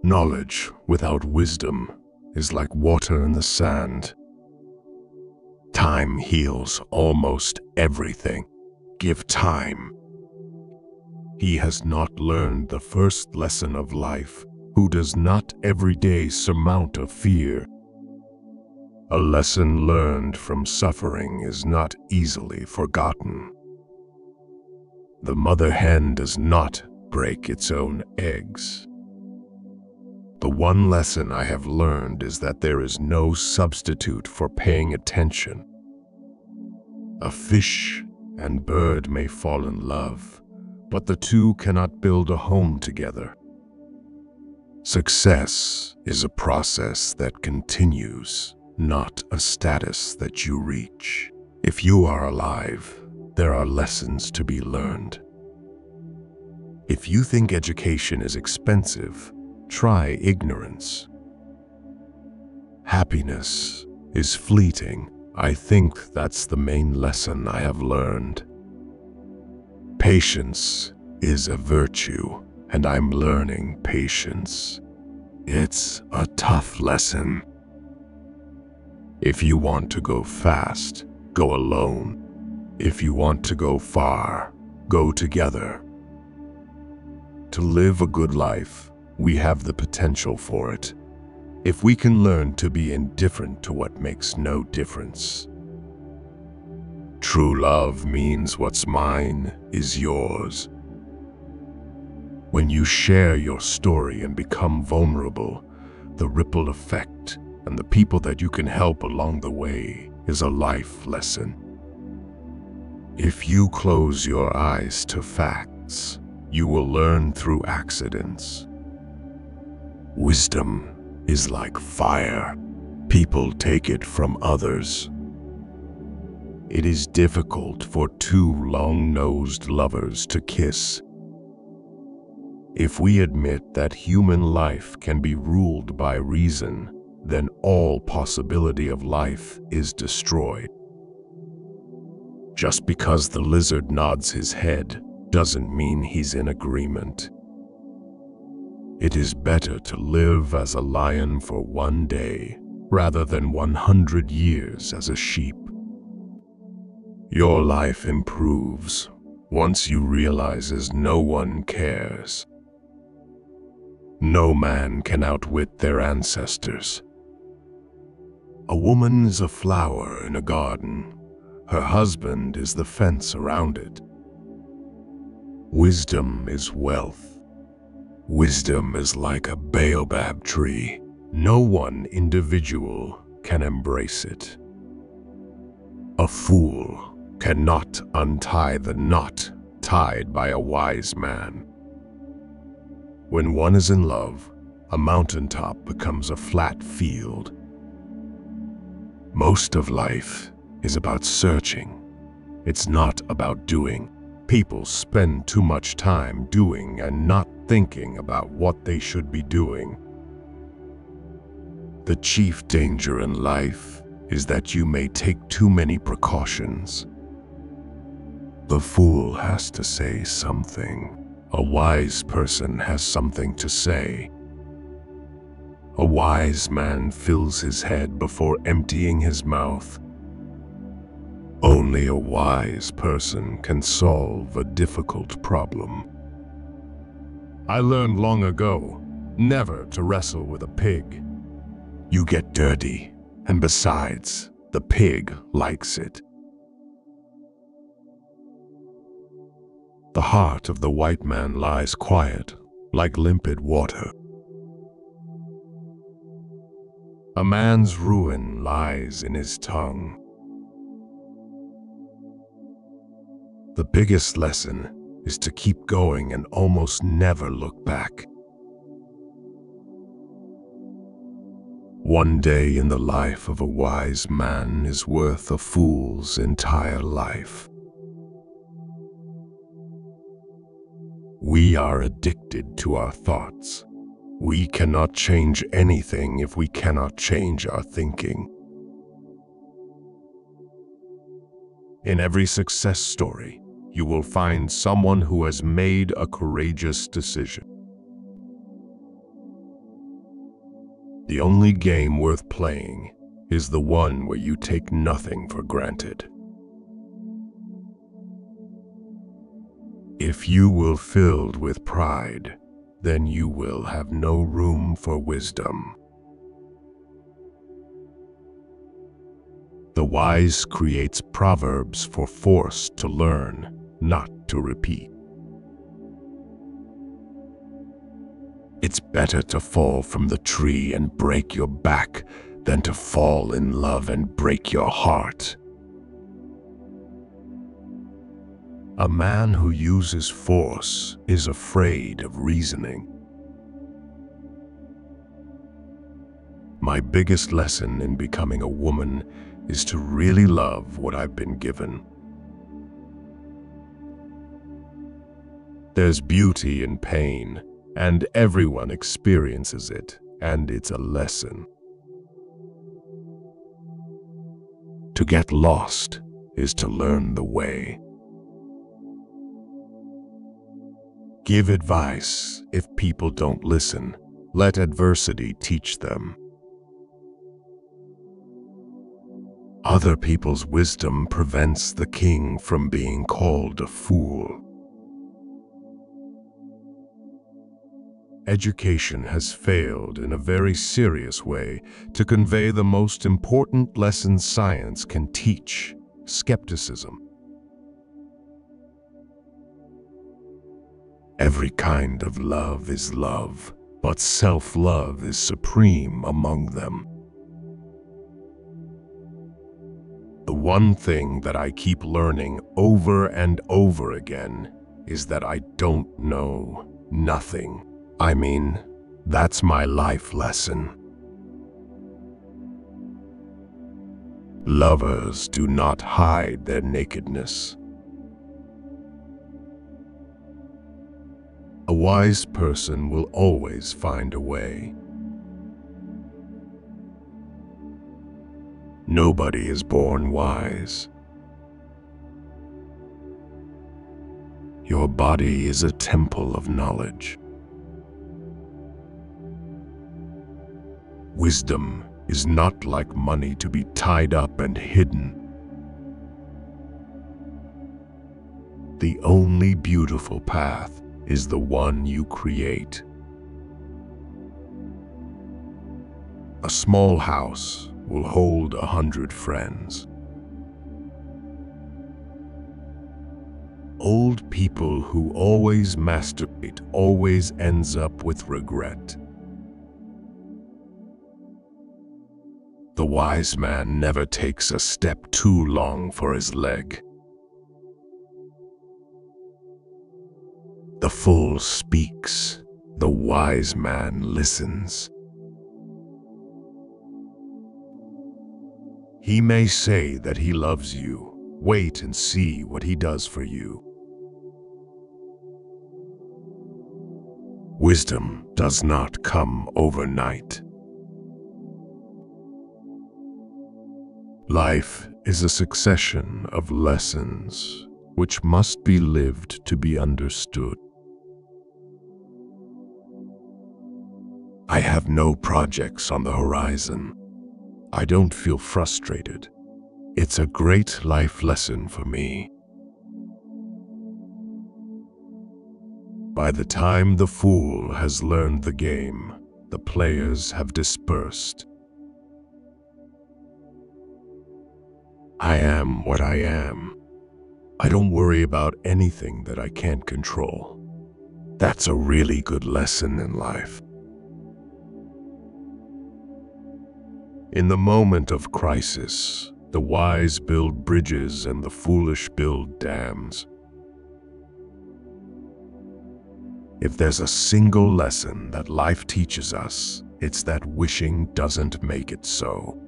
Knowledge without wisdom is like water in the sand. Time heals almost everything. Give time. He has not learned the first lesson of life, who does not every day surmount a fear. A lesson learned from suffering is not easily forgotten. The mother hen does not break its own eggs. The one lesson I have learned is that there is no substitute for paying attention. A fish and bird may fall in love, but the two cannot build a home together. Success is a process that continues, not a status that you reach. If you are alive, there are lessons to be learned. If you think education is expensive, try ignorance. Happiness is fleeting. I think that's the main lesson I have learned. Patience is a virtue, and I'm learning patience. It's a tough lesson. If you want to go fast, go alone. If you want to go far, go together. To live a good life, we have the potential for it. If we can learn to be indifferent to what makes no difference. True love means what's mine is yours. When you share your story and become vulnerable, the ripple effect and the people that you can help along the way is a life lesson. If you close your eyes to facts, you will learn through accidents. Wisdom is like fire. People take it from others. It is difficult for two long-nosed lovers to kiss. If we admit that human life can be ruled by reason, then all possibility of life is destroyed. Just because the lizard nods his head doesn't mean he's in agreement. It is better to live as a lion for one day rather than 100 years as a sheep. Your life improves once you realize no one cares. No man can outwit their ancestors. A woman is a flower in a garden. Her husband is the fence around it. Wisdom is wealth. Wisdom is like a baobab tree. No one individual can embrace it. A fool cannot untie the knot tied by a wise man. When one is in love, a mountaintop becomes a flat field. Most of life is about searching. It's not about doing. People spend too much time doing and not thinking about what they should be doing. The chief danger in life is that you may take too many precautions. The fool has to say something. A wise person has something to say. A wise man fills his head before emptying his mouth. Only a wise person can solve a difficult problem. I learned long ago never to wrestle with a pig. You get dirty, and besides, the pig likes it. The heart of the white man lies quiet, like limpid water. A man's ruin lies in his tongue. The biggest lesson is to keep going and almost never look back. One day in the life of a wise man is worth a fool's entire life. We are addicted to our thoughts. We cannot change anything if we cannot change our thinking. In every success story, you will find someone who has made a courageous decision. The only game worth playing is the one where you take nothing for granted. If you will filled with pride, then you will have no room for wisdom. The wise creates proverbs for force to learn, not to repeat. It's better to fall from the tree and break your back than to fall in love and break your heart. A man who uses force is afraid of reasoning. My biggest lesson in becoming a woman is to really love what I've been given. There's beauty in pain, and everyone experiences it, and it's a lesson. To get lost is to learn the way. Give advice if people don't listen. Let adversity teach them. Other people's wisdom prevents the king from being called a fool. Education has failed in a very serious way to convey the most important lesson science can teach: skepticism. Every kind of love is love, but self-love is supreme among them. The one thing that I keep learning over and over again is that I don't know nothing. I mean, that's my life lesson. Lovers do not hide their nakedness. A wise person will always find a way. Nobody is born wise. Your body is a temple of knowledge. Wisdom is not like money to be tied up and hidden. The only beautiful path is the one you create. A small house will hold 100 friends. Old people who always masturbate always ends up with regret. The wise man never takes a step too long for his leg. The fool speaks, the wise man listens. He may say that he loves you. Wait and see what he does for you. Wisdom does not come overnight. Life is a succession of lessons which must be lived to be understood. I have no projects on the horizon. I don't feel frustrated. It's a great life lesson for me. By the time the fool has learned the game, the players have dispersed. I am what I am. I don't worry about anything that I can't control. That's a really good lesson in life. In the moment of crisis, the wise build bridges and the foolish build dams. If there's a single lesson that life teaches us, it's that wishing doesn't make it so.